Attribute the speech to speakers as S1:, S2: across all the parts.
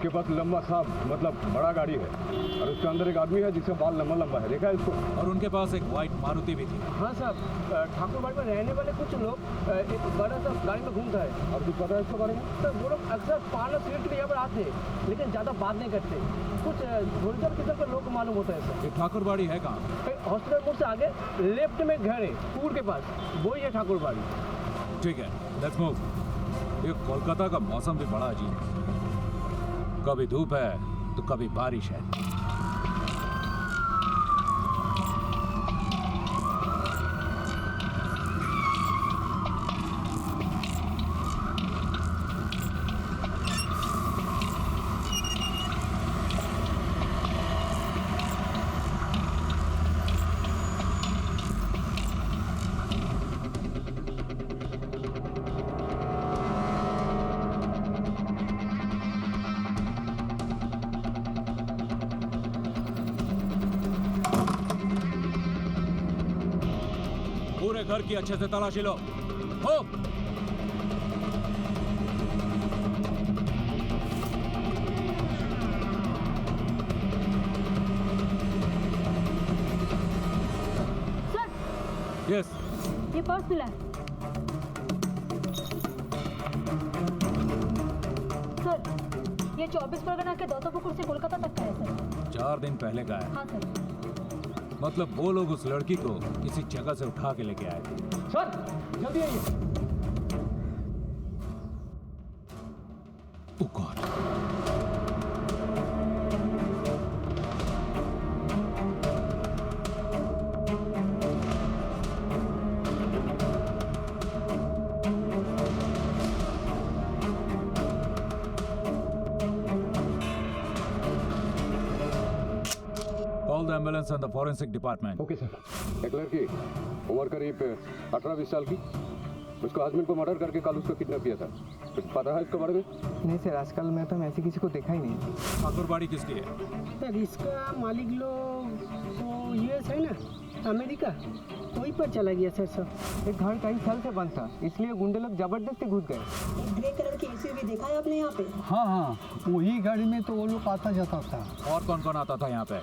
S1: के पास लंबा सा मतलब बड़ा गाड़ी है और उसके अंदर एक आदमी है जिसका बाल लंबा लंबा है, देखा है इसको?
S2: और उनके पास एक व्हाइट मारुति भी थी।
S3: हाँ साहब, ठाकुरबाड़ी में रहने वाले कुछ लोग एक बड़ा सा गाड़ी में घूमता है।
S1: और कुछ पता है इसके बारे में?
S3: सर वो लोग अक्सर पार्लर सीट के लिए यहाँ पर आते हैं लेकिन ज़्यादा बात नहीं करते। कुछ होलसेल किस्म के लोग को मालूम होता है सर।
S2: ये ठाकुरबाड़ी है कहाँ?
S3: हॉस्पिटल मोड़ से आगे लेफ्ट में घर है, पूल के पास, वही है ठाकुरबाड़ी।
S2: ठीक है, लेट्स मूव। ये कोलकाता का मौसम भी बड़ा अजीब है, कभी धूप है तो कभी बारिश है। पूरे घर की अच्छे से तलाशी लो। हो
S4: सर
S2: यस,
S4: ये पर्स मिला है। सर ये 24 परगना के दौतोपुकुर से कोलकाता तक का है सर।
S2: 4 दिन पहले का है।
S4: हाँ सर।
S2: मतलब वो लोग उस लड़की को किसी जगह से उठा के लेके आए थे।
S3: सर जल्दी आइए।
S2: Oh God. Call the ambulance and the forensic department.
S1: Okay sir. एक लड़की उम्र करीब 18-20 साल की, उसको हस्बैंड को मर्डर करके कल उसको किडनैप किया था। कुछ पता है इसके बारे में?
S3: नहीं सर, आजकल मैं तो ऐसे किसी को देखा ही नहीं।
S2: ठाकुरबाड़ी किसकी है?
S3: सर इसका मालिक लोग तो यूएस है ना, अमेरिका, वहीं पर चला गया सर। सब एक घर कई साल से बंद था, इसलिए गुंडे लोग जबरदस्ती घुस गए।
S5: ग्रे कलर की एसयूवी देखा है आपने यहाँ पे?
S6: हाँ हाँ, वही गाड़ी में तो वो लोग आता जाता था।
S2: और कौन कौन आता था यहाँ पे?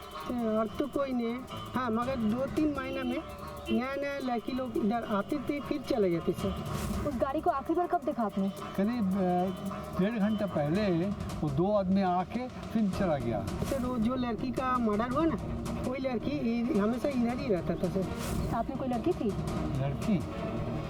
S3: और तो कोई नहीं है, हाँ, मगर 2-3 महीने में नया नया लड़की लोग इधर आते थे फिर चले जाते सर।
S4: उस गाड़ी को आखिरी बार कब देखा आपने?
S6: करीब 1.5 घंटा पहले वो 2 आदमी आके फिर चला गया।
S3: सर वो जो लड़की का मर्डर हुआ ना, कोई लड़की हमेशा इधर ही रहता था सर।
S4: साथ में कोई लड़की थी?
S6: लड़की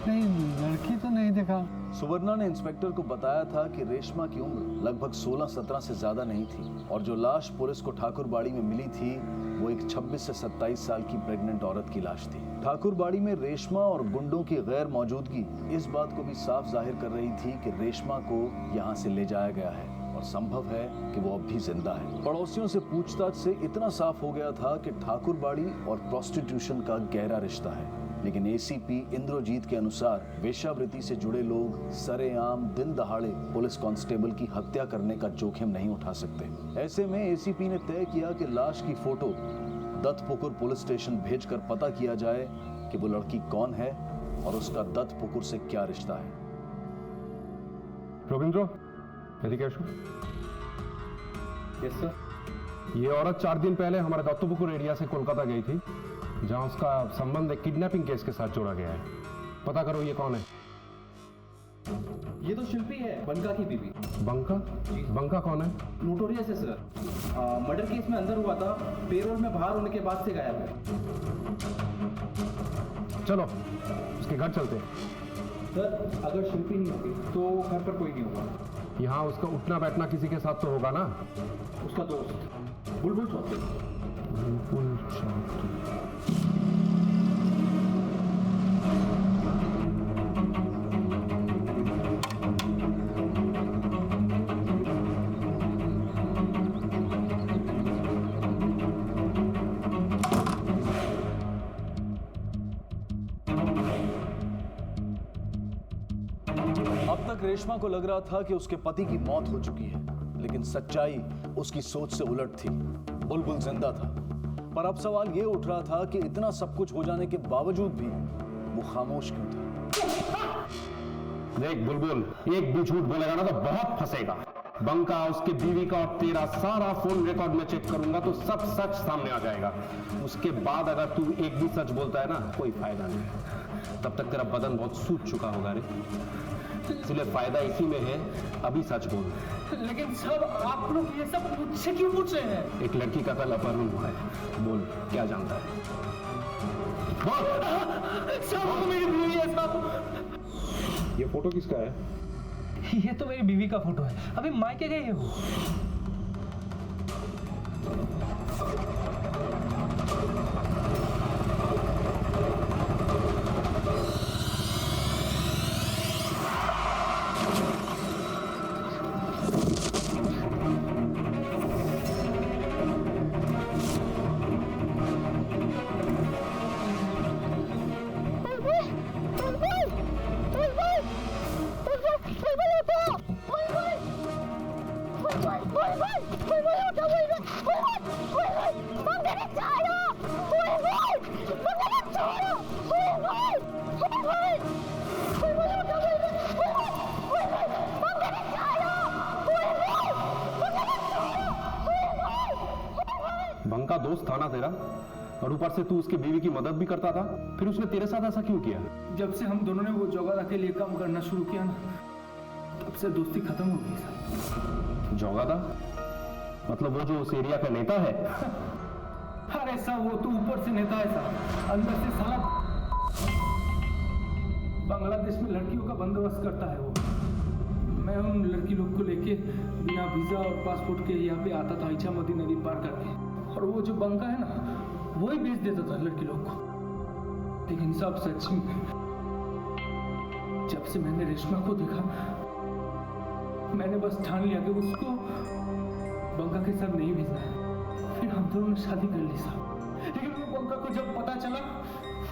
S6: नहीं, लड़की तो नहीं देखा।
S7: सुवर्णा ने इंस्पेक्टर को बताया था कि रेशमा की उम्र लगभग 16-17 से ज्यादा नहीं थी और जो लाश पुलिस को ठाकुरबाड़ी में मिली थी वो एक 26 से 27 साल की प्रेग्नेंट औरत की लाश थी। ठाकुरबाड़ी में रेशमा और गुंडों की गैर मौजूदगी इस बात को भी साफ जाहिर कर रही थी कि रेशमा को यहाँ से ले जाया गया है और संभव है कि वो अब भी जिंदा है। पड़ोसियों से पूछताछ से इतना साफ हो गया था कि ठाकुरबाड़ी और प्रोस्टिट्यूशन का गहरा रिश्ता है, लेकिन एसीपी इंद्रजीत के अनुसार वेश्यावृत्ति से जुड़े लोग सरेआम दिन दहाड़े पुलिस कांस्टेबल की हत्या करने का जोखिम नहीं उठा सकते। ऐसे में एसीपी ने तय किया कि लाश की फोटो दत्तपुकुर पुलिस स्टेशन भेजकर पता किया जाए कि वो लड़की कौन है और उसका दत्तपुकुर से क्या रिश्ता है।
S1: रविंद्र, यदि कैशो?
S8: Yes sir.
S1: ये औरत 4 दिन पहले हमारे दत्तपुकुर एरिया से कोलकाता गई थी, जहां उसका संबंध एक किडनैपिंग केस के साथ जोड़ा गया है। पता करो ये कौन है।
S8: ये तो शिल्पी है, बंका की बीवी।
S1: बंका? बंका कौन है?
S8: नोटोरियस है सर। मर्डर केस में अंदर हुआ था, पेरोल में बाहर होने के बाद से गायब है।
S1: चलो उसके घर चलते हैं।
S8: सर अगर शिल्पी नहीं होगी तो घर पर कोई नहीं होगा।
S1: यहाँ उसका उठना बैठना किसी के साथ तो होगा ना?
S8: उसका दोस्त बुलबुल चौधरी।
S1: बुलबुल चौधरी।
S7: अब तक रेशमा को लग रहा था कि उसके पति की मौत हो चुकी है, लेकिन सच्चाई उसकी सोच से उलट थी। बुलबुल जिंदा था, पर अब सवाल ये उठ रहा था कि इतना सब कुछ हो जाने के बावजूद भी वो खामोश क्यों था।
S1: देख बुलबुल, एक भी झूठ बोलेगा ना तो बहुत फंसेगा।
S9: बंका, उसके बीवी का और तेरा सारा फोन रिकॉर्ड में चेक करूंगा तो सब सच सामने आ जाएगा। उसके बाद अगर तू एक भी सच बोलता है ना, कोई फायदा नहीं। तब तक तेरा बदन बहुत सूज चुका होगा रे। इसलिए फायदा इसी में है, अभी सच बोल।
S3: लेकिन सब आप लोग ये सब मुझसे क्यों पूछ रहे हैं?
S9: एक लड़की का कल अपहरण हुआ है, बोल क्या जानता है? बोल।
S3: सब मेरी बीवी है सब।
S2: ये फोटो किसका है?
S3: ये तो मेरी बीवी का फोटो है, अभी मायके गई है वो।
S9: बंका दोस्त था ना तेरा, और ऊपर से तू उसकी बीवी की मदद भी करता था, फिर उसने तेरे साथ ऐसा क्यों किया?
S8: जब से हम दोनों ने वो जोगादा के लिए काम करना शुरू किया ना, तब से दोस्ती खत्म हो गई साहब।
S9: जोगादा? मतलब वो जो उस एरिया का नेता है?
S8: अरे साहब वो तो ऊपर से नेता है साहब, अंदर से साला बांग्लादेश में लड़कियों का बंदोबस्त करता है वो। मैं उन लड़की लोग को लेके बिना वीजा और पासपोर्ट के यहाँ पे आता था, इच्छामती नदी पार करके, और वो जो बंका है ना, वो ही बेच देता था लड़की लोग को। लेकिन सब सच में जब से मैंने रेशमा को देखा, मैंने बस ठान लिया कि उसको बंका के साथ नहीं भेजना है। फिर हम दोनों ने शादी कर ली साहब। लेकिन वो बंका को जब पता चला,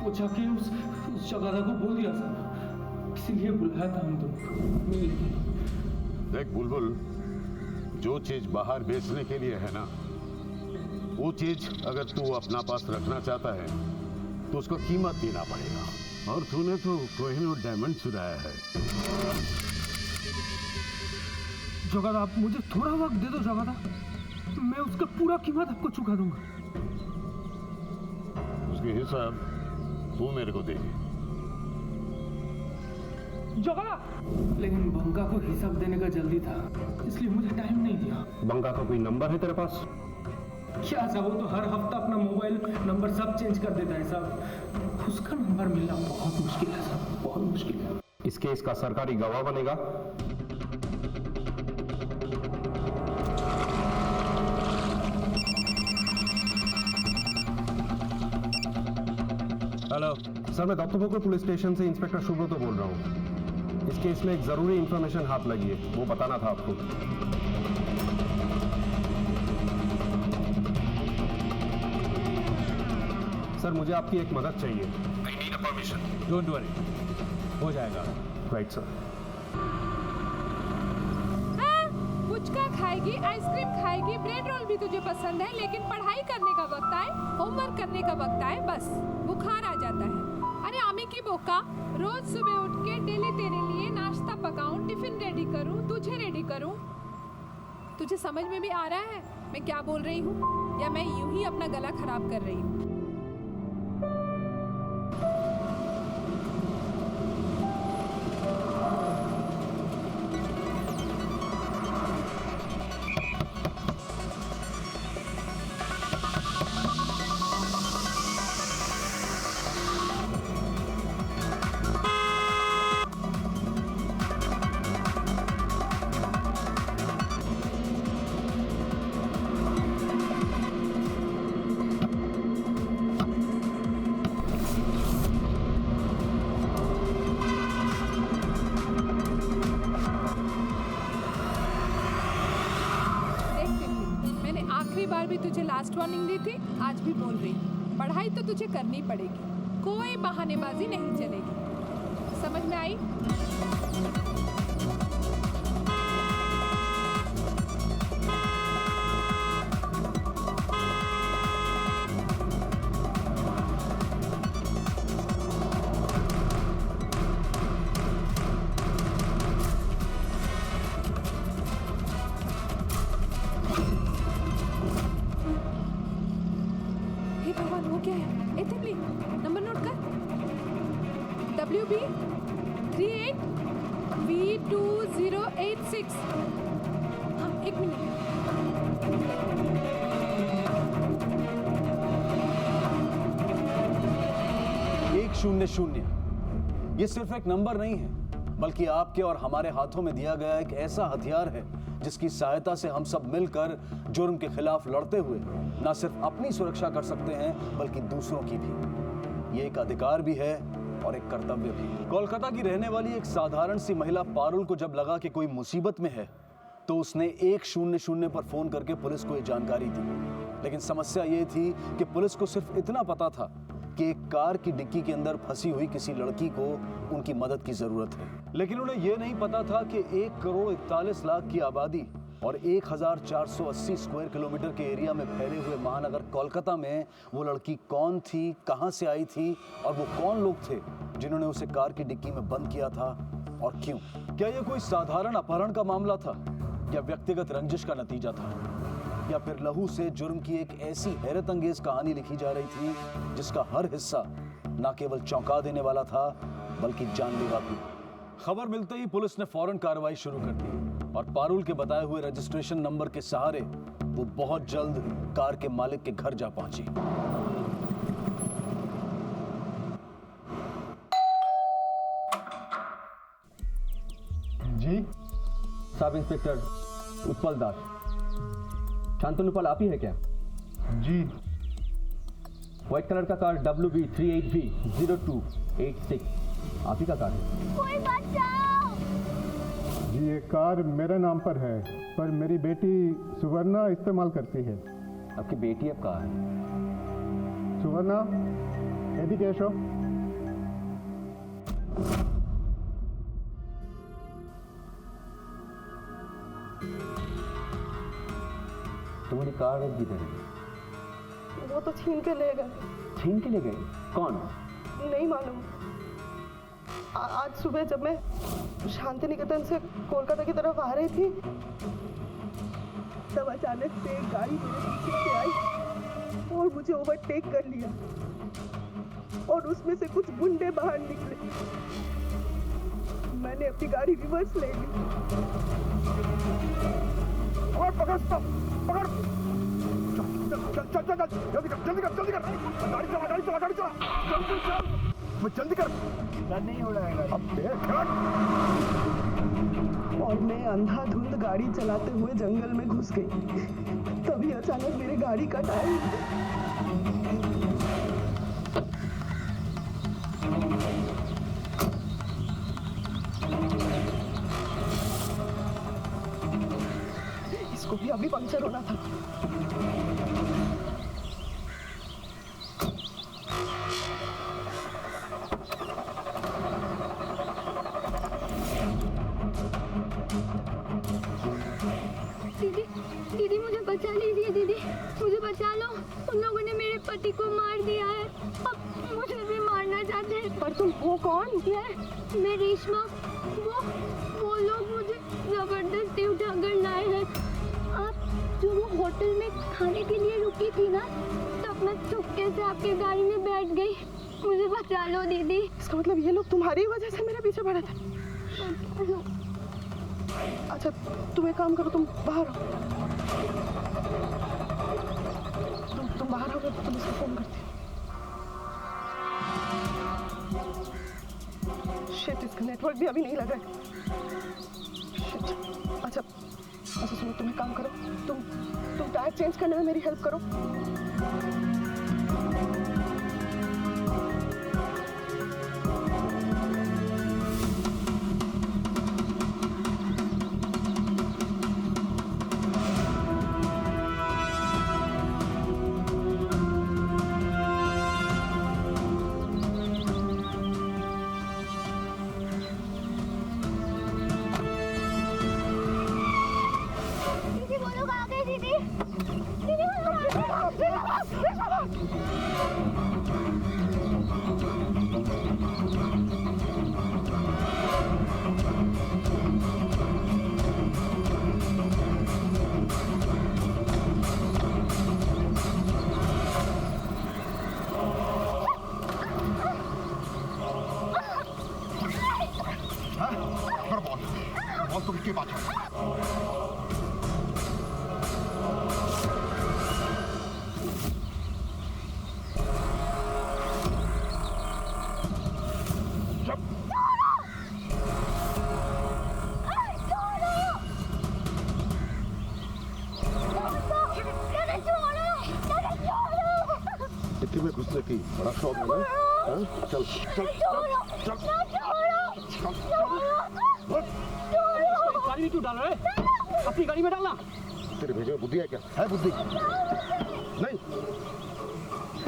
S8: वो जाके उस जगादा को बोल दिया साहब, इसीलिए बुलाया था हम दोनों को मिलने के लिए।
S10: देख बुलबुल, जो चीज बाहर बेचने के लिए है ना, वो चीज अगर तू अपना पास रखना चाहता है तो उसको कीमत देना पड़ेगा। और तूने तो कोहिनूर डायमंड चुराया है।
S3: जोगादा, आप मुझे थोड़ा वक्त दे दो जोगादा, मैं उसका पूरा कीमत आपको चुका दूंगा।
S10: उसके हिसाब तू मेरे को दे।
S3: जोगादा!
S8: लेकिन बंका को हिसाब देने का जल्दी था, इसलिए मुझे टाइम नहीं दिया।
S9: बंका का कोई नंबर है तेरे पास?
S8: क्या साहब, वो तो हर हफ्ता अपना मोबाइल नंबर सब चेंज कर देता है साहब। उसका नंबर मिलना बहुत मुश्किल है साहब, बहुत मुश्किल है।
S9: इस केस का सरकारी गवाह बनेगा।
S2: हेलो
S9: सर, मैं दत्तोपुकुर पुलिस स्टेशन से इंस्पेक्टर सुब्रतो बोल रहा हूँ। इस केस में एक जरूरी इंफॉर्मेशन हाथ लगी है, वो बताना था आपको। सर, मुझे आपकी एक मदद चाहिए। I need a permission.
S2: Don't worry, हो जाएगा।
S9: Right sir.
S11: पुचका खाएगी, आइसक्रीम खाएगी, ब्रेड रोल भी तुझे पसंद है, लेकिन पढ़ाई करने का वक्त आए, होमवर्क करने का वक्त आए, बस बुखार आ जाता है। अरे आमी की बोका, रोज सुबह उठ के डेली तेरे लिए नाश्ता पकाऊं, टिफिन रेडी करूं, तुझे रेडी करूं। तुझे समझ में भी आ रहा है मैं क्या बोल रही हूँ, या मैं यूं ही अपना गला खराब कर रही हूँ? बार भी तुझे लास्ट वार्निंग दी थी, आज भी बोल रही हूँ, पढ़ाई तो तुझे करनी पड़ेगी, कोई बहानेबाजी नहीं चलेगी। समझ में आई? V2086। हाँ, एक मिनट।
S7: 100। ये सिर्फ एक नंबर नहीं है, बल्कि आपके और हमारे हाथों में दिया गया एक ऐसा हथियार है जिसकी सहायता से हम सब मिलकर जुर्म के खिलाफ लड़ते हुए न सिर्फ अपनी सुरक्षा कर सकते हैं बल्कि दूसरों की भी। ये एक अधिकार भी है और एक कर्तव्य भी। कोलकाता की रहने वाली एक साधारण सी महिला पारुल को जब लगा कि कोई मुसीबत में है तो उसने 100 पर फोन करके पुलिस को ये जानकारी दी। लेकिन समस्या ये थी कि पुलिस को सिर्फ इतना पता था कि एक कार की डिक्की के अंदर फंसी हुई किसी लड़की को उनकी मदद की जरूरत है। लेकिन उन्हें यह नहीं पता था कि 1,41,00,000 की आबादी और 1,480 स्क्वायर किलोमीटर के एरिया में फैले हुए महानगर कोलकाता में वो लड़की कौन थी, कहां से आई थी और वो कौन लोग थे जिन्होंने उसे कार की डिक्की में बंद किया था और क्यों। क्या यह कोई साधारण अपहरण का मामला था या व्यक्तिगत रंजिश का नतीजा था, या फिर लहू से जुर्म की एक ऐसी हैरत अंगेज कहानी लिखी जा रही थी जिसका हर हिस्सा न केवल चौंका देने वाला था बल्कि जानलेवा भी। खबर मिलते ही पुलिस ने फौरन कार्रवाई शुरू कर दी और पारुल के बताए हुए रजिस्ट्रेशन नंबर के सहारे वो बहुत जल्द कार के मालिक के घर जा पहुंची।
S6: जी
S1: सब इंस्पेक्टर उत्पल दास। शांतनु पाल आप ही है क्या?
S6: जी।
S1: व्हाइट कलर का कार WB38V0286 आप ही का कार है?
S4: कोई बचाओ!
S6: जी ये कार मेरे नाम पर है, पर मेरी बेटी सुवर्णा इस्तेमाल करती है।
S1: आपकी बेटी अब कहाँ है?
S6: सुवर्णा यदि कैशो
S1: तुम्हारी कार अब किधर है?
S12: वो तो छीन के ले गए।
S1: छीन के ले गए? कौन?
S12: नहीं मालूम। आज सुबह जब मैं शांति निकेतन से कोलकाता की तरफ आ रही थी तब अचानक से एक गाड़ी मेरे पीछे से आई और मुझे ओवरटेक कर लिया और उसमें से कुछ गुंडे बाहर निकले। मैंने अपनी गाड़ी रिवर्स ले ली।
S6: और पकड़ पकड़ चल जल्दी कर गाड़ी चला जल्दी कर। नहीं हो रहा है
S12: और मैं अंधाधुंध गाड़ी चलाते हुए जंगल में घुस गई। तभी अचानक मेरे गाड़ी का टायर इसको भी अभी पंक्चर होना था।
S4: दीदी मुझे बचा लीजिए। दीदी मुझे बचा लो। उन लोगों ने मेरे पति को मार दिया है, अब मुझे भी मारना चाहते हैं।
S12: पर तुम हो कौन?
S4: मैं रेशमा। वो लोग मुझे जबरदस्ती उठाकर लाए हैं। आप जो वो होटल में खाने के लिए रुकी थी ना, तब मैं चुपके से आपकी गाड़ी में बैठ गई। मुझे बचा लो दीदी।
S12: इसका मतलब ये लोग तुम्हारी वजह से मेरे पीछे पड़े थे। अच्छा तुम एक काम करो, तुम बाहर हो। तुम बाहर हो, तो पुलिस को फोन करती हूँ। शिट, इसका नेटवर्क भी अभी नहीं लगा है। शिट। अच्छा सुनो, तुम एक काम करो, तुम टायर चेंज करने में मेरी हेल्प करो।
S10: सिटी में घुसने की बड़ा शौक है ना? हाँ? चल चल चल
S3: गाड़ी में क्यों डाल रहे? अपनी गाड़ी में डालना।
S10: तेरे भेजे में बुद्धि है क्या? है बुद्धि? नहीं।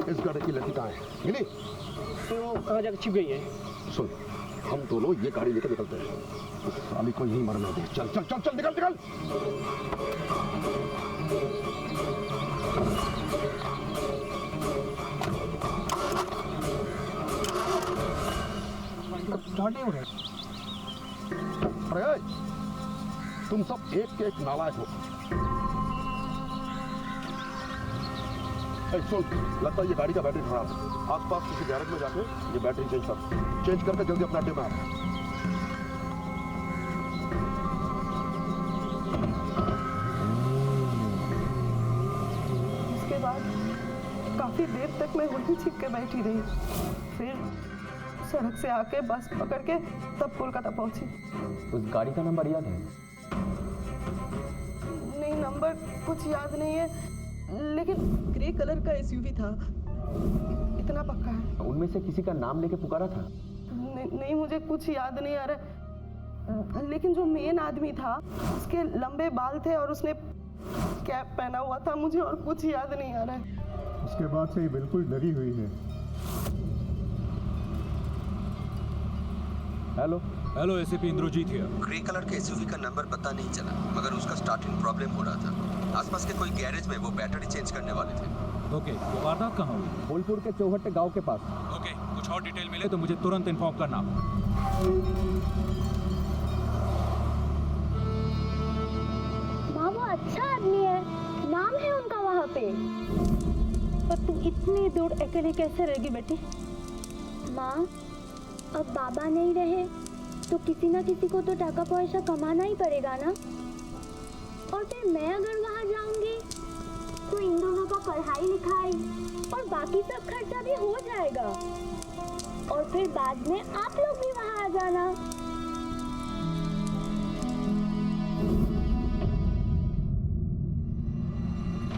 S10: इस गाड़ी की लकी कहाँ है? मिली?
S3: तो कहाँ जाकर छिप गई है?
S10: सुन, हम दोनों ये गाड़ी लेकर निकलते हैं। उस साली को यहीं मरने दे। चल चल चल चल निकल निकल। अरे तुम सब एक के एक नालायक हो। सुन, लगता है ये गाड़ी का बैटरी खराब है। आसपास किसी गैरेज में जाके ये बैटरी चेंज करके जल्दी अपना अड्डे में आ।
S12: उसके बाद काफी देर तक मैं वहीं छिप के बैठी रही। फिर सड़क से आके बस पकड़ के तब कोलकाता पहुंची।
S13: उस गाड़ी का नंबर याद है?
S12: नहीं, नंबर कुछ याद नहीं है, लेकिन ग्रे कलर का एसयूवी था, इतना पक्का है।
S13: उनमें से किसी का नाम लेके पुकारा था?
S12: नहीं, मुझे कुछ याद नहीं आ रहा, लेकिन जो मेन आदमी था उसके लंबे बाल थे और उसने कैप पहना हुआ था। मुझे और कुछ याद नहीं आ रहा है।
S6: उसके बाद से ये बिल्कुल डरी हुई है।
S2: Hello hello, ACP Indrajit here.
S14: Grey colour के एसयूवी का नंबर पता नहीं चला, मगर उसका स्टार्टिंग प्रॉब्लम हो रहा था। आसपास के कोई गैरेज में वो बैटरी चेंज करने वाले थे।
S2: ओके, वो वारदात कहाँ हुई?
S13: बोलपुर के चौहट्टे गांव के पास।
S2: ओके, कुछ और डिटेल मिले तो मुझे तुरंत इन्फॉर्म करना।
S4: माँ वो अच्छा आदमी है, नाम है उनका वहाँ पे।
S15: पर तू इतनी दूर अकेले कैसे रहेगी बेटी?
S4: माँ, अब बाबा नहीं रहे तो किसी ना किसी को तो टाका पैसा कमाना ही पड़ेगा ना। और फिर मैं अगर वहाँ जाऊंगी तो इन दोनों का पढ़ाई लिखाई और बाकी सब खर्चा भी हो जाएगा। और फिर बाद में आप लोग भी वहाँ आ जाना।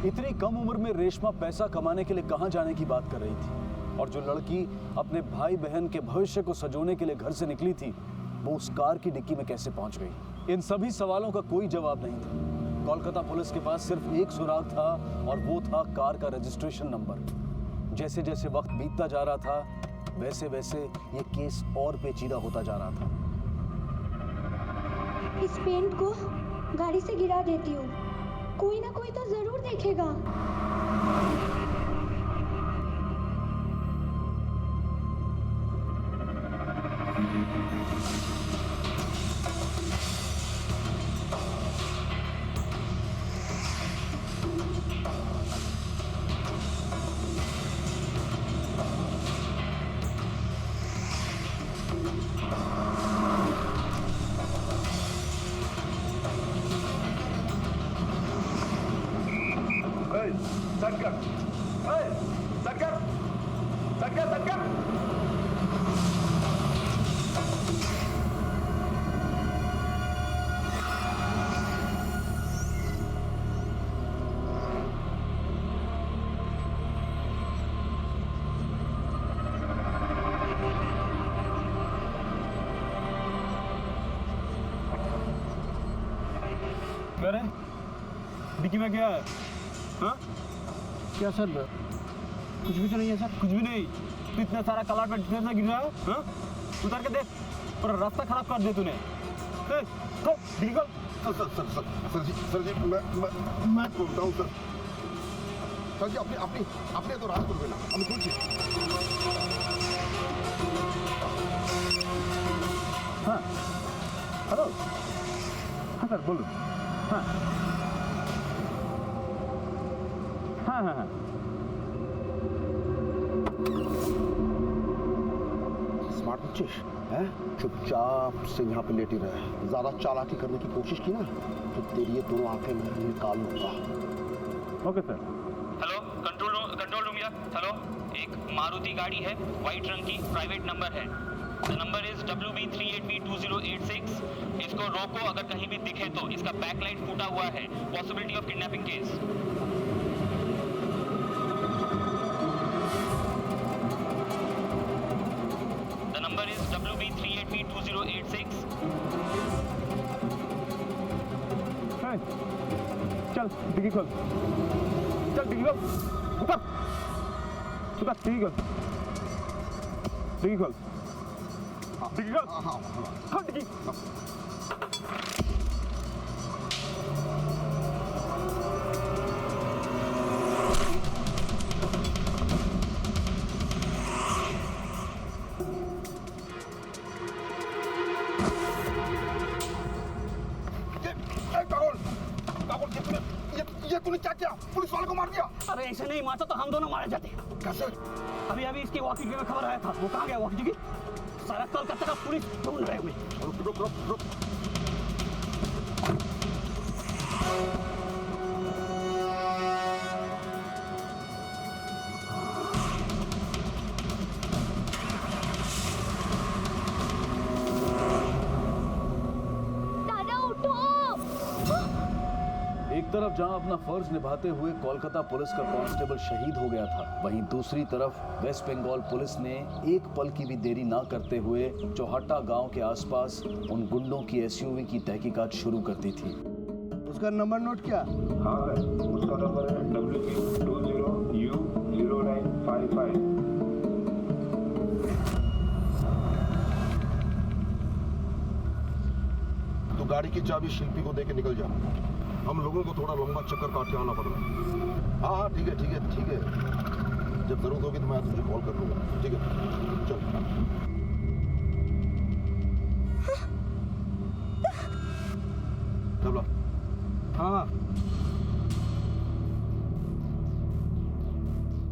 S7: इतनी कम उम्र में रेशमा पैसा कमाने के लिए कहाँ जाने की बात कर रही थी, और जो लड़की अपने भाई बहन के भविष्य को सजोने के लिए घर से निकली थी, वो उस कार की डिक्की में कैसे पहुंच गई? इन सभी सवालों का कोई जवाब नहीं था। कोलकाता पुलिस के पास सिर्फ एक सुराग था, और वो था कार का रजिस्ट्रेशन नंबर। जैसे जैसे वक्त बीतता जा रहा था, वैसे वैसे ये केस और पेचीदा होता जा रहा था।
S4: इस पेंट को गाड़ी से गिरा देती हूँ, कोई ना कोई तो जरूर देखेगा।
S8: डिक्की में क्या है? हाँ?
S3: क्या सर? कुछ भी तो नहीं है सर।
S8: कुछ भी नहीं। तू इतना सारा कलर पे कितना गिर रहा है? हाँ? उतर के देख, पूरा रास्ता खराब कर दिया तूने।
S10: सर जी मैं बोलता हूँ सर जी अपने तो रात को ना हम कुछ।
S8: हाँ हेलो, हाँ सर बोलो। हाँ हाँ हाँ हाँ
S10: स्मार्ट बच्चे हैं, चुपचाप से यहाँ पे लेटी रहे। ज्यादा चालाकी करने की कोशिश की ना तो तेरी ये दोनों आंखें मैं निकाल लूंगा।
S8: Okay sir.
S16: Hello, control room या हेलो, एक मारुति गाड़ी है, व्हाइट रंग की, प्राइवेट नंबर है। The number is WB38B2086। इसको रोको, अगर कहीं भी दिखे तो। इसका बैकलाइट फूटा हुआ है, पॉसिबिलिटी ऑफ किडनैपिंग केस।
S8: चल डिग्गी खोल, चल डिग्गी खोल, उतर उतर, डिग्गी खोल, डिग्गी खोल, डिग्गी खोल, खोल डिग्गी।
S17: ये तूने क्या किया? पुलिस वाले को मार दिया?
S3: अरे ऐसे नहीं मारता तो हम दोनों मारे जाते।
S17: कैसे?
S3: अभी अभी इसकी वॉकी में खबर आया था। वो कहाँ गया वॉकी? सारा कलकत्ता का पुलिस ढूंढ रहे हुए।
S17: रुक रुक रुक रुक।
S7: एक तरफ जहां अपना फर्ज निभाते हुए कोलकाता पुलिस का कांस्टेबल शहीद हो गया था, वहीं दूसरी तरफ वेस्ट बंगाल पुलिस ने एक पल की भी देरी ना करते हुए चौहट्टा गांव के आसपास उन गुंडों की एसयूवी की तहकीकात शुरू कर दी थी।
S17: उसका नंबर नोट किया?
S18: हाँ सर, उसका नंबर है WQ20U0955।
S17: तो गाड़ी की चाबी शिल्पी को देके निकल जा। हम लोगों को थोड़ा लंबा चक्कर काट के आना पड़ेगा। हाँ हाँ ठीक है ठीक है ठीक है, जब जरूरत होगी तो मैं तुझे कॉल कर लूँगा। ठीक है चल। चलो।
S8: हाँ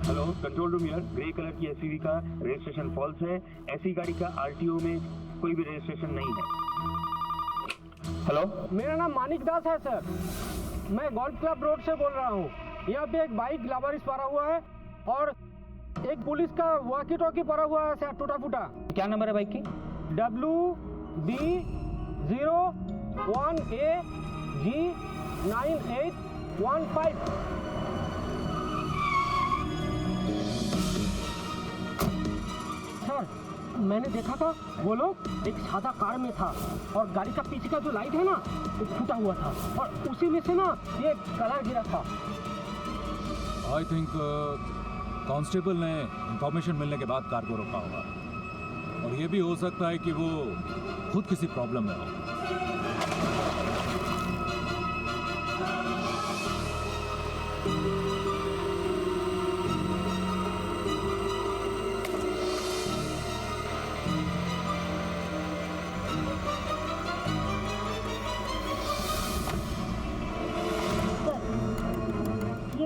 S18: हेलो, कंट्रोल रूम यार, ग्रे कलर की एसयूवी का रजिस्ट्रेशन फॉल्स है। ऐसी गाड़ी का आरटीओ में कोई भी रजिस्ट्रेशन नहीं है।
S8: हेलो,
S3: मेरा नाम मानिक दास है सर, मैं गोल्फ क्लब रोड से बोल रहा हूँ। यहाँ पे एक बाइक लावारिस पड़ा हुआ है और एक पुलिस का वॉकी टॉकी पड़ा हुआ है सर, टूटा फूटा।
S8: क्या नंबर है बाइक की?
S3: WB01AG9815। सर मैंने देखा था वो लोग एक सादा कार में था और गाड़ी का पीछे का जो लाइट है ना वो फूटा हुआ था और उसी में से ना ये कलर गिरा था।
S2: आई थिंक कांस्टेबल ने इंफॉर्मेशन मिलने के बाद कार को रोका होगा और ये भी हो सकता है कि वो खुद किसी प्रॉब्लम में हो।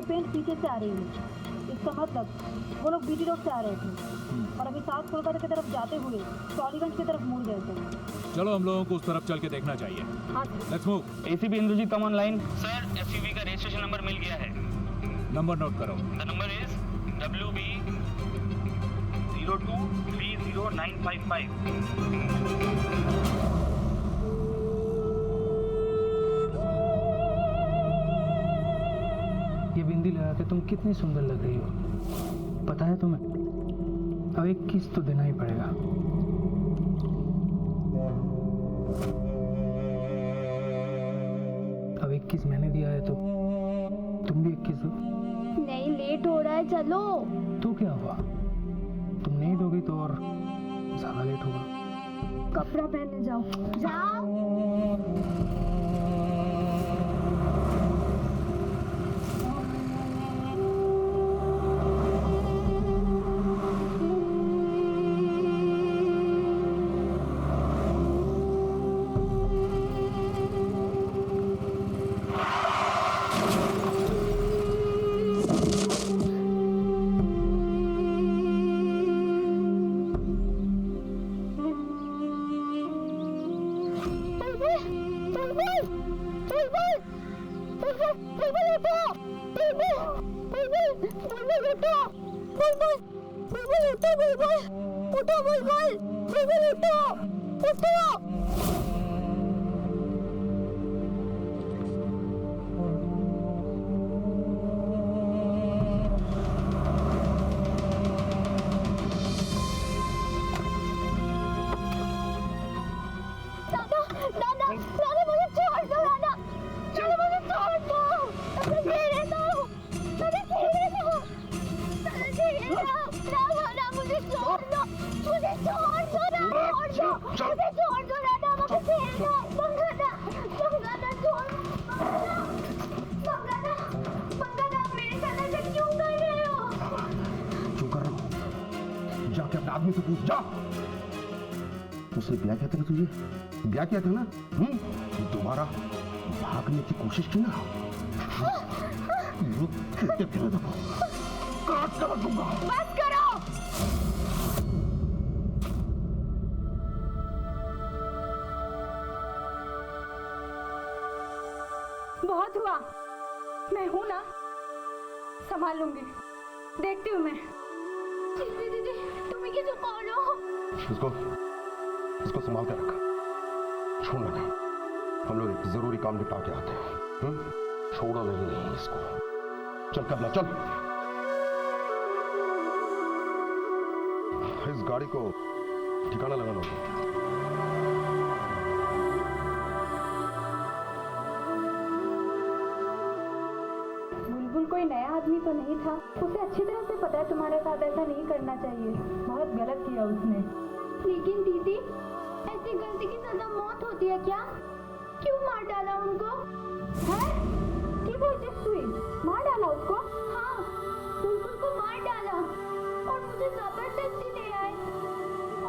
S15: पेंट पीछे से आ रही है, इसका मतलब वो लोग बीटी रोड से आ रहे थे और अभी साउथ कोलकाता की तरफ जाते हुए टॉलीगंज की तरफ मुड़ गए थे।
S2: चलो हम लोगों को उस तरफ चल के देखना चाहिए। Let's move.
S8: ACP Indrajit come online.
S16: Sir SUV का रजिस्ट्रेशन नंबर मिल गया है।
S2: नंबर नोट करो।
S16: The number is WB02300955।
S8: ये बिंदी लगा के तुम कितनी सुंदर लग रही हो, पता है तुम्हें? अब एक किस तो देना ही पड़ेगा। अब एक किस मैंने दिया है तो तुम भी एक किस दो।
S4: नहीं, लेट हो रहा है, चलो।
S8: तो क्या हुआ, तुम नहीं दोगी तो और ज्यादा लेट होगा।
S4: कपड़ा पहनने जाओ, जाओ।
S17: जाके अपने आदमी से पूछ जा। उसे ब्याह किया था ना तुझे, ब्याह किया था ना? दोबारा भागने की कोशिश की ना, काट कर दूंगा।
S4: बस करो। बहुत हुआ, मैं हूं ना, संभाल लूंगी, देखती हूँ मैं। दीदी तुम्हें किसी कॉलो
S17: इसको संभाल कर रखा, छोड़ना नहीं। हम लोग एक जरूरी काम निपटा के आते हैं। छोड़ो नहीं इसको। चल कबला चल। इस गाड़ी को ठिकाना लगाना होगा।
S15: बुलबुल कोई नया आदमी तो नहीं था, उसे अच्छी तरह से पता है तुम्हारे साथ ऐसा नहीं करना चाहिए। बहुत गलत किया उसने।
S4: लेकिन दीदी ऐसी गलती की सजा मौत होती है क्या? क्यों मार डाला उनको?
S15: है? की कोशिश हुई? मार डाला उसको?
S4: हाँ, बुलबुल को मार डाला और मुझे जबरदस्ती ले आए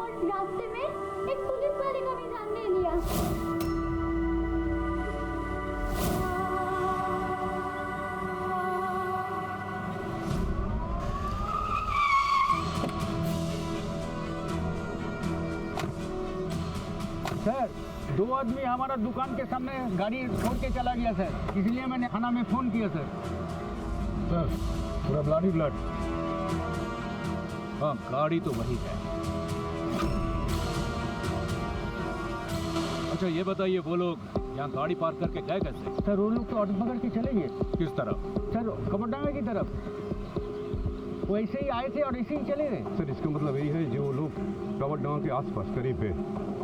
S4: और रास्ते में एक पुलिस वाले का भी जान ले लिया।
S3: सर, 2 आदमी हमारा दुकान के सामने गाड़ी छोड़ के चला गया सर, इसलिए मैंने थाना में फोन किया सर।
S1: सर पूरा ब्लड ही ब्लड।
S2: हाँ, गाड़ी तो वही है। अच्छा ये बताइए, वो लोग यहाँ गाड़ी पार्क करके गए कैसे?
S3: सर वो लोग तो ऑटो पकड़ के चले गए।
S2: किस तरफ?
S3: सर कपड़डांगा की तरफ। वो ऐसे ही आए थे और ऐसे ही चले गए।
S1: सर इसका मतलब यही है जो लोग कवरडांगा के आसपास करीब है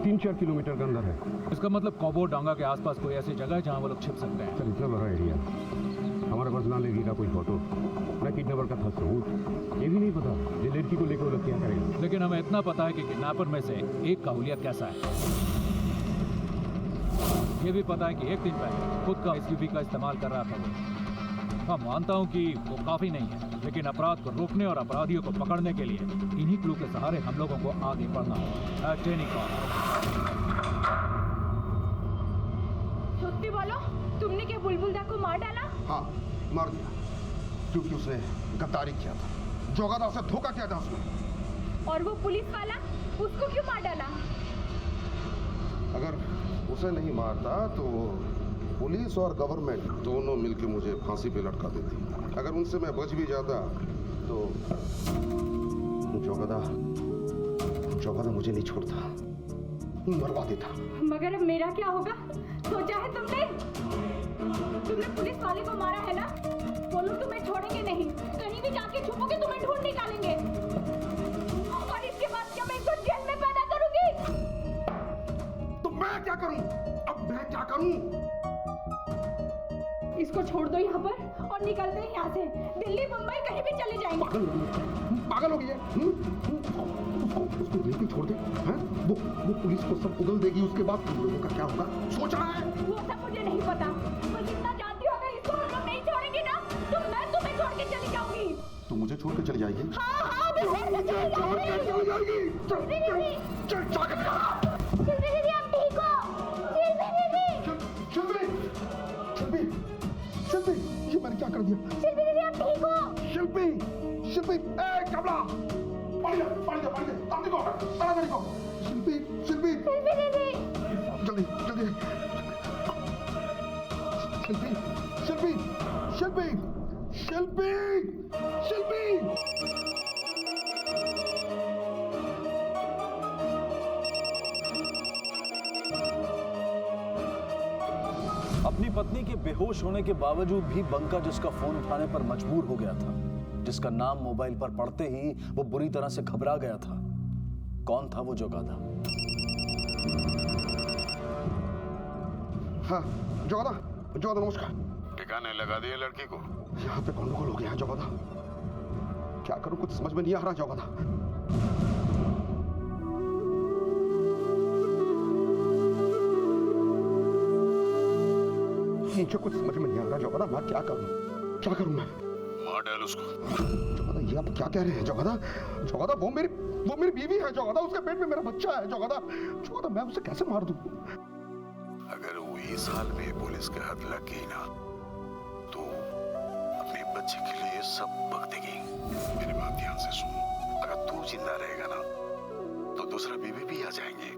S1: 3-4 किलोमीटर के अंदर है।
S2: इसका मतलब कवरडांगा के आसपास कोई ऐसी जगह है जहाँ वो लोग छिप सकते हैं?
S1: सर इतना बड़ा एरिया, हमारे पास ना लगेगा कोई फोटो, ना किडनैपर का था सबूत। ये भी नहीं पता ये लड़की को लेकर वो लोग क्या करेंगे।
S2: लेकिन हमें इतना पता है कि किडनैपर में से एक का हुलिया कैसा है। ये भी पता है कि एक दिन पहले खुद का एसयूवी का इस्तेमाल कर रहा था वो। हाँ, मानता हूँ कि वो काफी नहीं है, लेकिन अपराध को रोकने और अपराधियों को पकड़ने के लिए इन्हीं क्लू के सहारे हम लोगों को आगे बढ़ना होगा।
S4: सच्ची बोलो, तुमने क्या बुलबुल दा को मार डाला?
S17: हाँ, मार दिया, क्योंकि उसने गद्दारी किया था, जोगादा से धोखा किया था उसने।
S4: और वो पुलिस वाला, उसको क्यों मार डाला?
S17: अगर उसे नहीं मारता तो पुलिस और गवर्नमेंट दोनों मिलकर मुझे फांसी पे लटका देती। अगर उनसे मैं बच भी जाता तो जोगादा मुझे नहीं छोड़ता, मरवा देता।
S4: मगर अब मेरा क्या होगा? सोचा है तुमने? तुमने पुलिस वाले को मारा है ना? वो लोग तुम्हें छोड़ेंगे नहीं, कहीं भी जाके छुपोगे तुम्हें ढूंढ निकालेंगे। और इसके बाद क्या मैं इसको जेल में पैदा करूंगी?
S17: तो मैं क्या करूं? अब मैं क्या करूं?
S4: इसको छोड़ दो यहाँ पर और निकलते हैं यहाँ से। दिल्ली मुंबई कहीं भी चले जाएंगे।
S17: पागल हो गई है? उसको दिल्ली छोड़ दे, हैं? वो पुलिस को सब उगल देगी, उसके बाद तुम लोगों का क्या होगा सोचा है?
S4: वो सब मुझे नहीं पता, पर जितना जानती हो अगर इसको हम लोग नहीं छोड़ेंगे ना तो मैं तुम्हें छोड़ के चली जाऊंगी।
S17: तू मुझे छोड़ के चली जाएगी?
S4: हाँ, मैं छोड़ के चली जाऊंगी।
S17: चल जाकर
S4: शिल्पी दीदी आप ठीक हो?
S17: शिल्पी, ये मैंने क्या कर दिया?
S4: शिल्पी दीदी आप ठीक हो?
S17: शिल्पी, ए कमला, पानी दे, अब देखो, ताला देखो। शिल्पी
S4: दीदी,
S17: जल्दी, शिल्पी।
S7: अपनी पत्नी के बेहोश होने के बावजूद भी बंका जिसका फोन उठाने पर मजबूर हो गया था, जिसका नाम मोबाइल पर पढ़ते ही वो बुरी तरह से घबरा गया था, कौन था वो जोगादा?
S17: हाँ, जोगादा नमस्कार।
S10: ठिकाने लगा दिए लड़की को?
S17: यहाँ पे गंडगोल हो गया है जोगादा, क्या करूं कुछ समझ में नहीं आ रहा जोगादा। मुझे कुछ समझ में नहीं आ रहा जोगादा, मैं क्या करूं मैं?
S10: मार डाल उसको।
S17: जोगादा, ये आप क्या कह रहे हैं जोगादा? जोगादा, वो मेरी बीवी है जोगादा, उसके पेट में मेरा बच्चा है जोगादा, मैं उसे कैसे मार दूं?
S10: अगर वो इस हाल में पुलिस के हाथ लग गई ना, तो अपने बच्चे के लिए सब बक देगी। मेरी बात ध्यान से सुन, अगर तू जिंदा रहेगा ना, तो दूसरा बीवी भी आ जाएंगे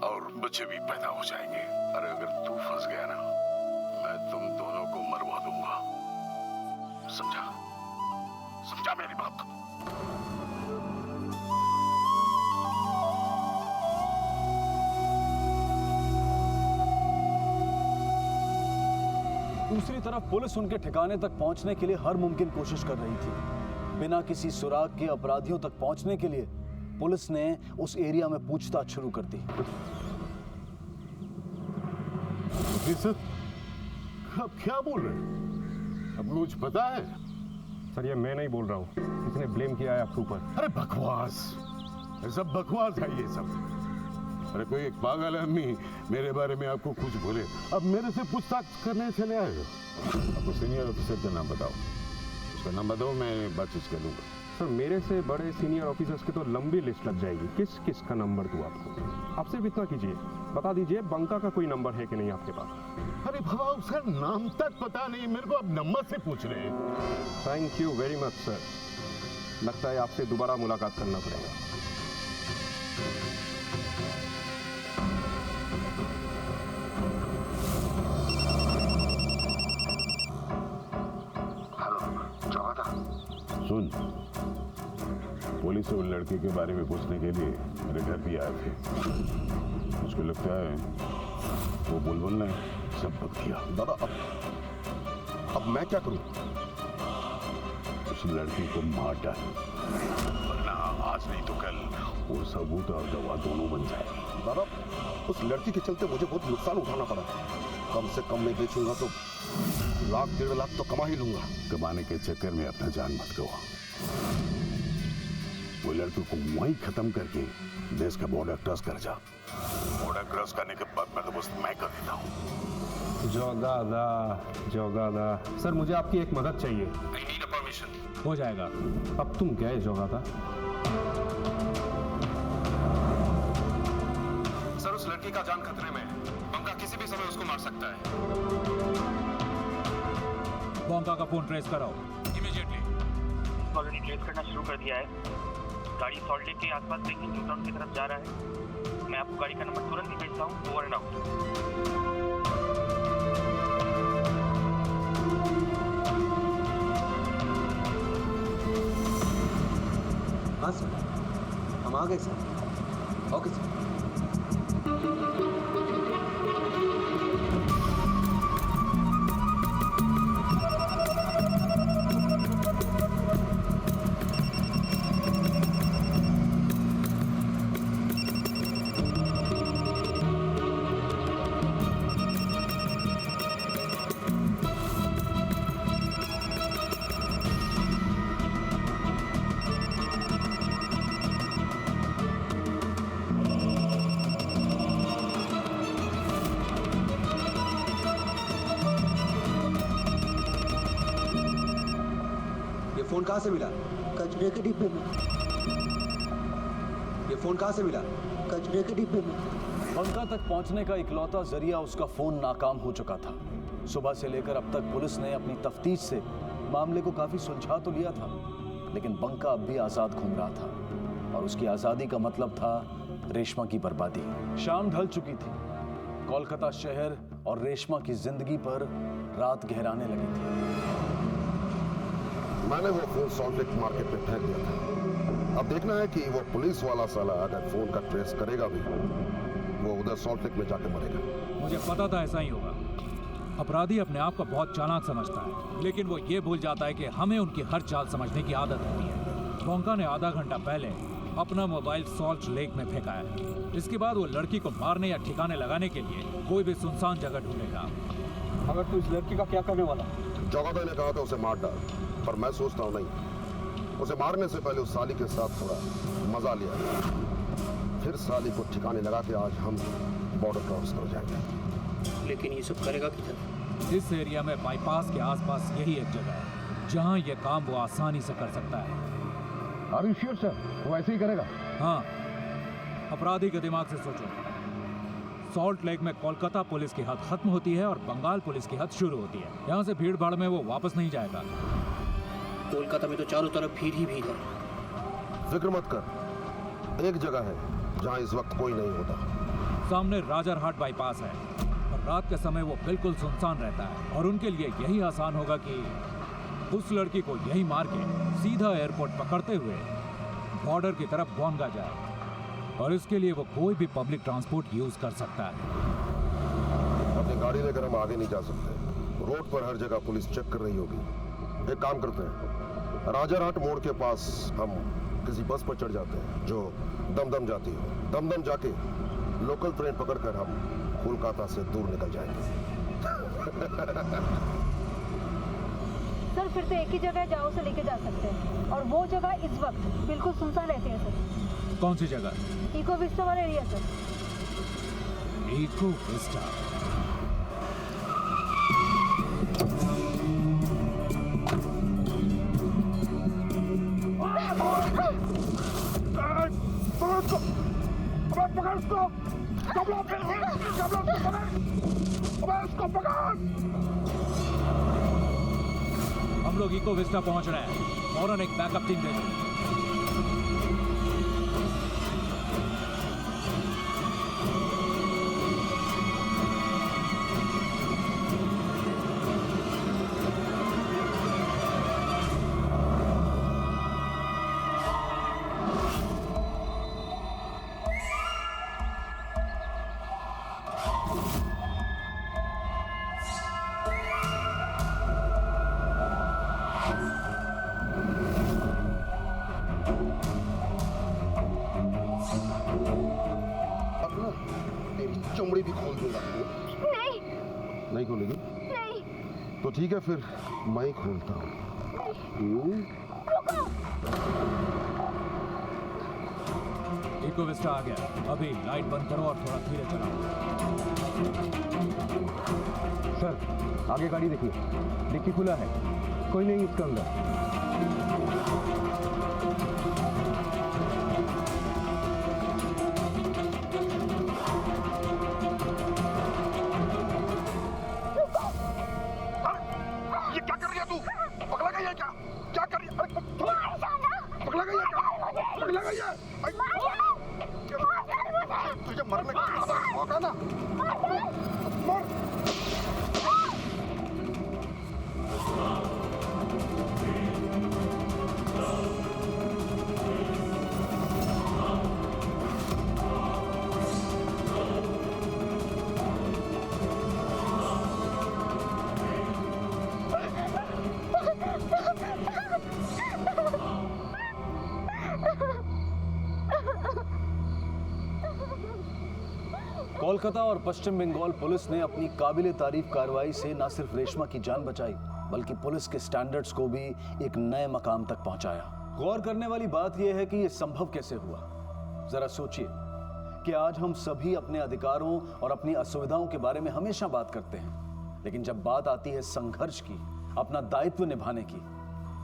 S10: और बच्चे भी पैदा हो जाएंगे। और अगर तू फंस गया ना, मैं तुम दोनों को मरवा दूंगा। समझा मेरी बात?
S7: दूसरी तरफ पुलिस उनके ठिकाने तक पहुंचने के लिए हर मुमकिन कोशिश कर रही थी। बिना किसी सुराग के अपराधियों तक पहुंचने के लिए पुलिस ने उस एरिया में पूछताछ शुरू कर दी।
S10: आप क्या बोल रहे हैं? अब मुझे पता है।
S9: सर, ये मैं नहीं बोल रहा हूँ, इसने ब्लेम किया है आपके ऊपर।
S10: अरे बकवास, ये सब बकवास है ये सब। अरे कोई एक पागल आदमी मेरे बारे में आपको कुछ बोले, अब मेरे से पूछताछ करने चले आए। आपको सीनियर ऑफिसर का नाम बताओ, उसका नाम बताओ, मैं बातचीत कर लूंगा।
S9: सर, मेरे से बड़े सीनियर ऑफिसर्स की तो लंबी लिस्ट लग जाएगी। किस किस का नंबर दूं आपको? आप सिर्फ इतना कीजिए, बता दीजिए बंका का कोई नंबर है कि नहीं आपके पास।
S10: अरे बाबा, उसका नाम तक पता नहीं, मेरे को अब नंबर से पूछ रहे हैं।
S9: Thank you very much sir, लगता है आपसे दोबारा मुलाकात करना पड़ेगा।
S10: सुन, पुलिस उन लड़के के बारे में पूछने के लिए मेरे घर भी आए थे। मुझको लगता है वो बुलबुल ने सब बक दिया।
S17: दादा, अब मैं क्या करूं?
S10: उस लड़की को मार डाल, वरना आज नहीं तो कल वो सबूत और गवाह दोनों बन जाएगी।
S17: दादा, उस लड़की के चलते मुझे बहुत नुकसान उठाना पड़ा। कम से कम मैं बेचूंगा तो 1-1.5 लाख तो कमा ही लूंगा।
S10: कमाने के चक्कर में अपना जान मत गवा। वो लड़की को वहीं खत्म करके देश का बॉर्डर क्रॉस कर जा। बॉर्डर क्रॉस करने के बाद मैं तो बस मैं कर देता हूँ।
S9: जोगादा, सर मुझे आपकी एक मदद चाहिए।
S16: I need a permission.
S2: हो जाएगा।
S9: अब तुम गए जोगादा।
S16: सर, उस लड़की का जान खतरे में है। बंका किसी भी समय उसको मार सकता है।
S2: बंका का फोन ट्रेस कराओ इमीडिएटली।
S18: ऑलरेडी ट्रेस करना शुरू कर दिया है। गाड़ी सॉल्ट लेक के आसपास ब्रेकिंग न्यू टाउन की तरफ जा रहा है। मैं आपको गाड़ी का नंबर तुरंत ही भेजता हूँ। Over and out.
S14: हाँ सर, हम आ गए सर। Okay sir. फोन कहाँ से मिला? कचरे के डिब्बे में। ये फोन कहाँ से मिला? कचरे के डिब्बे में।
S7: बंका तक पहुंचने का इकलौता जरिया उसका फोन नाकाम हो चुका था। सुबह से लेकर अब तक पुलिस ने अपनी तफ्तीश से मामले को काफी सुलझा तो लिया था, लेकिन बंका अब भी आजाद घूम रहा था और उसकी आजादी का मतलब था रेशमा की बर्बादी। शाम ढल चुकी थी। कोलकाता शहर और रेशमा की जिंदगी पर रात गहराने लगी थी।
S17: मैंने वो फोन सॉल्ट लेक मार्केट में फेंक दिया था। अब देखना है कि वो पुलिस वाला साला अगर फोन का ट्रेस करेगा भी, वो उधर सॉल्ट लेक में जाके मरेगा।
S2: मुझे पता था ऐसा ही होगा। अपराधी अपने आप को बहुत चालाक समझता है, लेकिन वो ये भूल जाता है कि हमें उनकी हर चाल समझने की आदत होती है। बंका ने आधा घंटा पहले अपना मोबाइल सॉल्ट लेक में फेंका है। इसके बाद वो लड़की को मारने या ठिकाने लगाने के लिए कोई भी सुनसान जगह ढूंढेगा।
S3: अगर तू इस लड़की का क्या करने वाला?
S17: जोगादा ने कहा था उसे मार डाल, पर मैं सोचता हूँ नहीं, उसे मारने से पहले उस साली के साथ थोड़ा मजा लिया, फिर साली को ठिकाने लगा के आज हम बॉर्डर क्रॉस कर जाएंगे।
S18: लेकिन ये सब करेगा किधर?
S2: इस एरिया में बाईपास के आसपास यही एक जगह है। जहां ये काम वो आसानी से कर सकता है।
S1: Are you sure sir? वो ऐसे ही करेगा?
S2: हाँ, अपराधी के दिमाग से सोचो। सॉल्ट लेक में कोलकाता पुलिस की हद खत्म होती है और बंगाल पुलिस की हद शुरू होती है। यहाँ से भीड़ भाड़ में वो वापस नहीं जाएगा।
S19: कोलकाता में तो चारों तरफ भीड़ ही भीड़ है।
S17: फिक्र मत कर, एक जगह है जहाँ इस वक्त कोई नहीं होता।
S2: सामने राजरहाट बाईपास है और रात के समय वो बिल्कुल सुनसान रहता है और उनके लिए यही आसान होगा कि उस लड़की को यही मार के सीधा एयरपोर्ट पकड़ते हुए बॉर्डर की तरफ बोनगा जाए और इसके लिए वो कोई भी पब्लिक ट्रांसपोर्ट यूज कर सकता है।
S17: अपनी गाड़ी लेकर हम आगे नहीं जा सकते। रोड पर हर जगह पुलिस चेक कर रही होगी। एक काम करते हैं, राजारहाट मोड़ के पास हम किसी बस पर चढ़ जाते हैं जो दमदम जाती हो। दमदम जाके लोकल ट्रेन पकड़कर हम कोलकाता से दूर निकल जाएंगे।
S15: सर फिर तो एक ही जगह जाओ से लेके जा सकते हैं और वो जगह इस वक्त बिल्कुल सुनसान रहती है सर।
S2: कौन सी जगह?
S15: इको विस्टा वाला एरिया सर।
S2: Eco vista. हम लोग इको विस्टा पहुंच रहे हैं। फौरन एक बैकअप टीम भेजो।
S17: चमड़ी भी खोल दूंगा।
S4: नहीं।
S17: नहीं खोलेगी?
S4: नहीं।
S17: तो ठीक है, फिर मैं ही खोलता हूँ।
S2: इको विस्टा आ गया। अभी लाइट बंद करो और थोड़ा धीरे चलाओ।
S1: सर आगे गाड़ी देखिए, डिक्की खुला है, कोई नहीं इसके अंदर।
S17: तुझे मरने का मौका ना मर।
S7: कोलकाता और पश्चिम बंगाल पुलिस ने अपनी काबिले तारीफ कार्रवाई से न सिर्फ रेशमा की जान बचाई बल्कि पुलिस के स्टैंडर्ड्स को भी एक नए मकाम तक पहुंचाया। गौर करने वाली बात यह है कि यह संभव कैसे हुआ। जरा सोचिए कि आज हम सभी अपने अधिकारों और अपनी असुविधाओं के बारे में हमेशा बात करते हैं, लेकिन जब बात आती है संघर्ष की, अपना दायित्व निभाने की,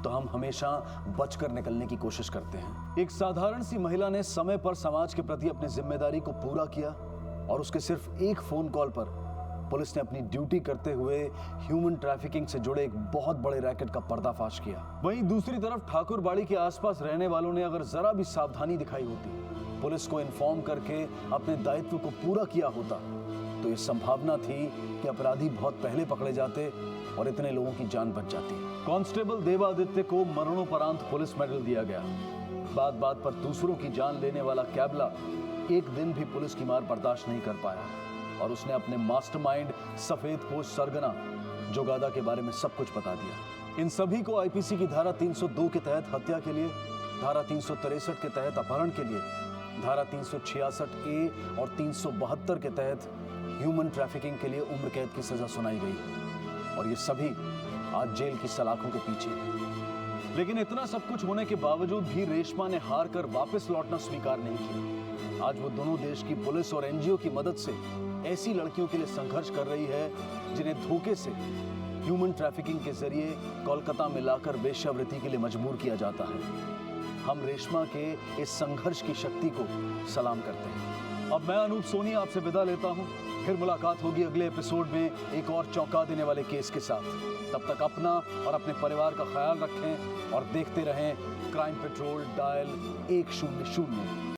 S7: तो हम हमेशा बचकर निकलने की कोशिश करते हैं। एक साधारण सी महिला ने समय पर समाज के प्रति अपनी जिम्मेदारी को पूरा किया और उसके सिर्फ एक फोन कॉल पर पुलिस ने अपनी ड्यूटी करते हुए ह्यूमन ट्रैफिकिंग से जुड़े एक बहुत बड़े रैकेट का पर्दाफाश किया। वहीं दूसरी तरफ ठाकुरबाड़ी के आसपास रहने वालों ने अगर जरा भी सावधानी दिखाई होती, पुलिस को इन्फॉर्म करके अपने दायित्व को पूरा किया होता, तो ये संभावना थी कि अपराधी बहुत पहले पकड़े जाते और इतने लोगों की जान बच जाती। कांस्टेबल देवादित्य को मरणोपरांत पुलिस मेडल दिया गया। बात बात पर दूसरों की जान लेने वाला कैबला एक दिन भी पुलिस की मार बर्दाश्त नहीं कर पाया और उसने अपने मास्टरमाइंड सफेदपोश सरगना जोगादा के बारे में सब कुछ बता दिया। इन सभी को आईपीसी की धारा 302 के तहत हत्या के लिए, धारा 363 के तहत अपहरण के लिए, धारा 366A और 372 के तहत ह्यूमन ट्रैफिकिंग के लिए उम्र कैद की सजा सुनाई गई और ये सभी आज जेल की सलाखों के पीछे। लेकिन इतना सब कुछ होने के बावजूद भी रेशमा ने हार कर वापस लौटना स्वीकार नहीं किया। आज वो दोनों देश की पुलिस और एनजीओ की मदद से ऐसी लड़कियों के लिए संघर्ष कर रही है जिन्हें धोखे से ह्यूमन ट्रैफिकिंग के जरिए कोलकाता में लाकर वेश्यावृत्ति के लिए मजबूर किया जाता है। हम रेशमा के इस संघर्ष की शक्ति को सलाम करते हैं। अब मैं अनूप सोनी आपसे विदा लेता हूं। फिर मुलाकात होगी अगले एपिसोड में एक और चौंका देने वाले केस के साथ। तब तक अपना और अपने परिवार का ख्याल रखें और देखते रहें क्राइम पेट्रोल डायल 100।